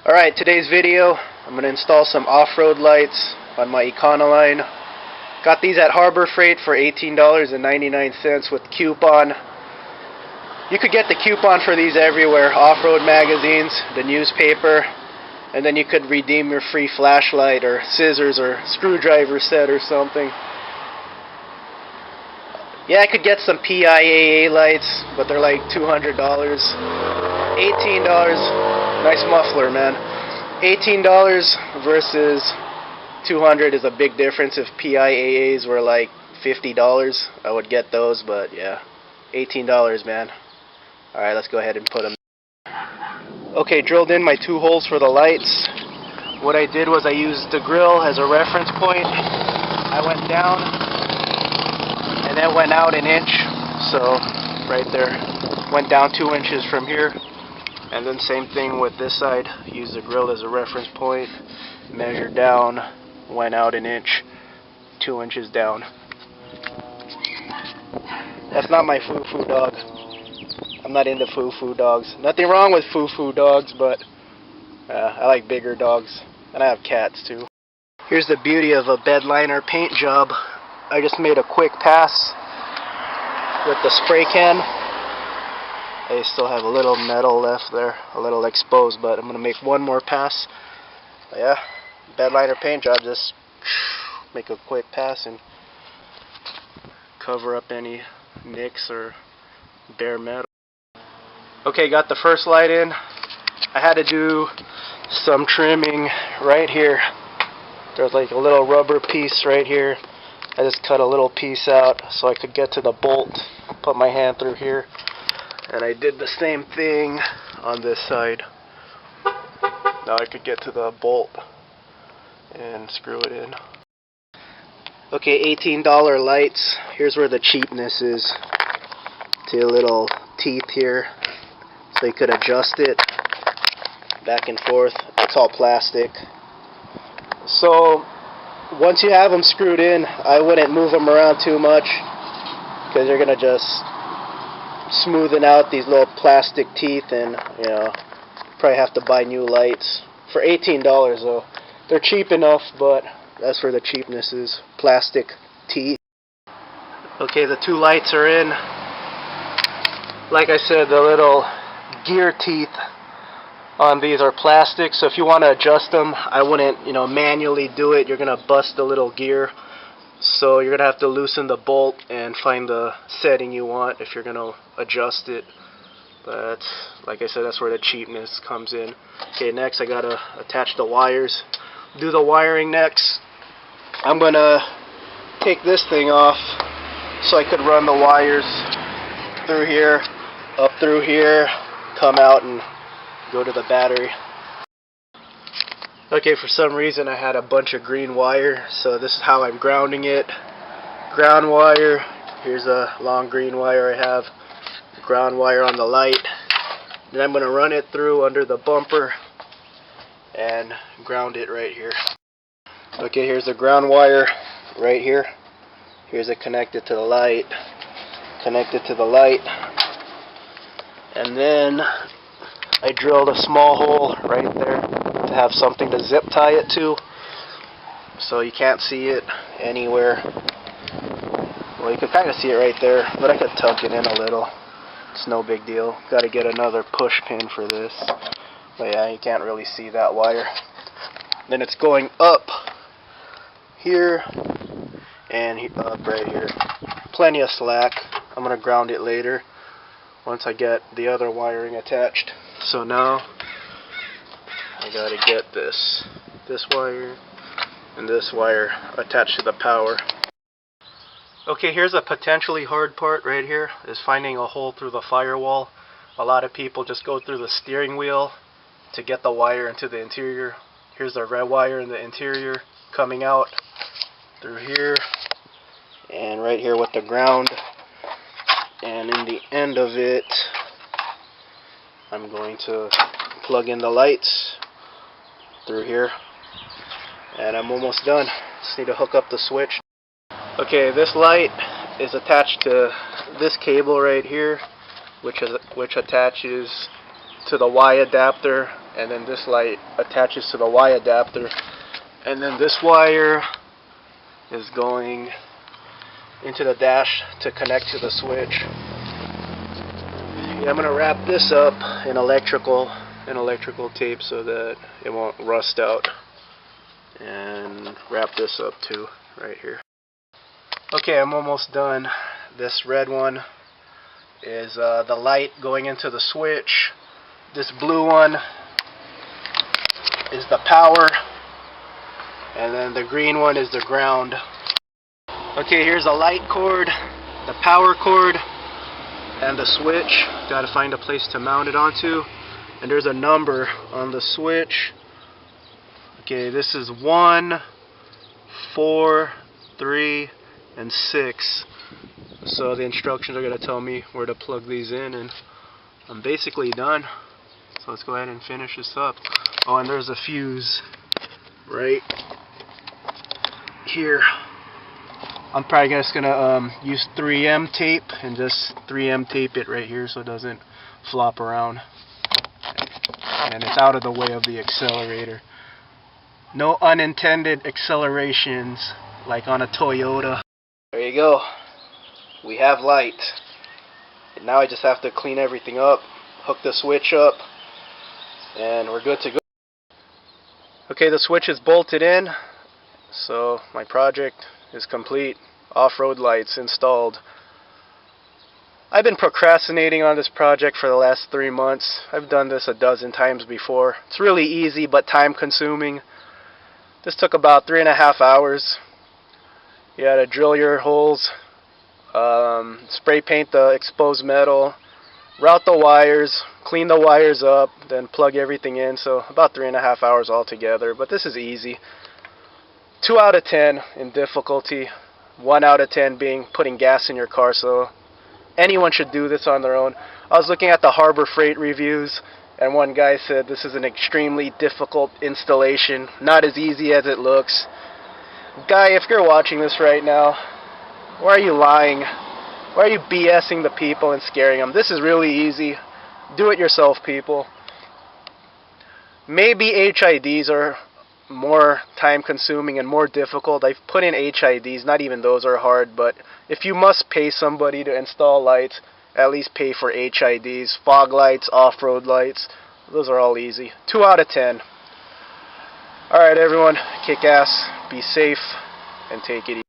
Alright, today's video, I'm going to install some off-road lights on my Econoline. Got these at Harbor Freight for $18.99 with coupon. You could get the coupon for these everywhere, off-road magazines, the newspaper, and then you could redeem your free flashlight or scissors or screwdriver set or something. Yeah, I could get some PIAA lights, but they're like $200. $18, nice muffler, man. $18 versus $200 is a big difference. If PIAAs were like $50, I would get those, but yeah, $18, man. Alright, let's go ahead and put them. Okay, drilled in my 2 holes for the lights. What I did was I used the grill as a reference point. I went down and then went out an inch, so right there, went down 2 inches from here. And then same thing with this side, use the grill as a reference point, measured down, went out an inch, 2 inches down. That's not my foo-foo dog. I'm not into foo-foo dogs. Nothing wrong with foo-foo dogs, but I like bigger dogs, and I have cats too. Here's the beauty of a bed liner paint job. I just made a quick pass with the spray can. I still have a little metal left there, a little exposed, but I'm going to make one more pass. But yeah, bed liner paint job, just make a quick pass and cover up any nicks or bare metal. Okay, got the first light in. I had to do some trimming right here. There's like a little rubber piece right here. I just cut a little piece out so I could get to the bolt, put my hand through here. And I did the same thing on this side. Now I could get to the bolt and screw it in. Okay, $18 lights. Here's where the cheapness is. Two little teeth here, so you could adjust it back and forth. It's all plastic. So once you have them screwed in, I wouldn't move them around too much, because you're gonna just smoothen out these little plastic teeth, and you know, probably have to buy new lights for $18 though. They're cheap enough, but that's where the cheapness is. Plastic teeth. Okay, the 2 lights are in. Like I said, the little gear teeth on these are plastic, so if you want to adjust them, I wouldn't, manually do it. You're gonna bust the little gear. So you're going to have to loosen the bolt and find the setting you want if you're going to adjust it. But like I said, that's where the cheapness comes in. Okay, next I got to attach the wires. Do the wiring next. I'm going to take this thing off so I could run the wires through here, up through here, come out and go to the battery. Okay, for some reason I had a bunch of green wire, so this is how I'm grounding it. Ground wire, here's a long green wire I have. Ground wire on the light. Then I'm going to run it through under the bumper and ground it right here. Okay, here's the ground wire right here. Here's it connected to the light. Connected to the light. And then I drilled a small hole right there to have something to zip tie it to, so you can't see it anywhere. Well, you can kind of see it right there, but I could tuck it in a little. It's no big deal. Got to get another push pin for this. But yeah, you can't really see that wire. Then it's going up here and up right here. Plenty of slack. I'm going to ground it later once I get the other wiring attached. So now I gotta get this wire and this wire attached to the power. Okay, here's a potentially hard part right here, is finding a hole through the firewall. A lot of people just go through the steering wheel to get the wire into the interior. Here's the red wire in the interior coming out through here and right here with the ground. And in the end of it, I'm going to plug in the lights through here, and I'm almost done. Just need to hook up the switch. Okay, this light is attached to this cable right here, which attaches to the Y adapter and then this light attaches to the Y adapter, and then this wire is going into the dash to connect to the switch. Yeah, I'm gonna wrap this up in electrical tape so that it won't rust out, and wrap this up too right here. Okay, I'm almost done. This red one is the light going into the switch. This blue one is the power, and then the green one is the ground. Okay, here's the light cord, the power cord, and the switch. Got to find a place to mount it onto, and there's a number on the switch. Okay, this is 1, 4, 3, and 6. So the instructions are going to tell me where to plug these in, and I'm basically done. So let's go ahead and finish this up. Oh, and there's a fuse right here. I'm probably just going to use 3M tape and just 3M tape it right here so it doesn't flop around. And it's out of the way of the accelerator. No unintended accelerations like on a Toyota. There you go. We have light. And now I just have to clean everything up, hook the switch up, and we're good to go. Okay, the switch is bolted in, so my project is complete. Off-road lights installed. I've been procrastinating on this project for the last 3 months. I've done this a dozen times before. It's really easy but time consuming. This took about 3.5 hours. You had to drill your holes, spray paint the exposed metal, route the wires, clean the wires up, then plug everything in. So about 3.5 hours altogether. But this is easy. 2 out of 10 in difficulty. 1 out of 10 being putting gas in your car. So anyone should do this on their own. I was looking at the Harbor Freight reviews, and one guy said this is an extremely difficult installation, not as easy as it looks. Guy, if you're watching this right now, why are you lying? Why are you BSing the people and scaring them? This is really easy. Do it yourself, people. Maybe HIDs are more time consuming and more difficult. I've put in HIDs, not even those are hard, but if you must pay somebody to install lights, at least pay for HIDs. Fog lights, off-road lights, those are all easy. 2 out of 10. Alright everyone, kick ass, be safe, and take it easy.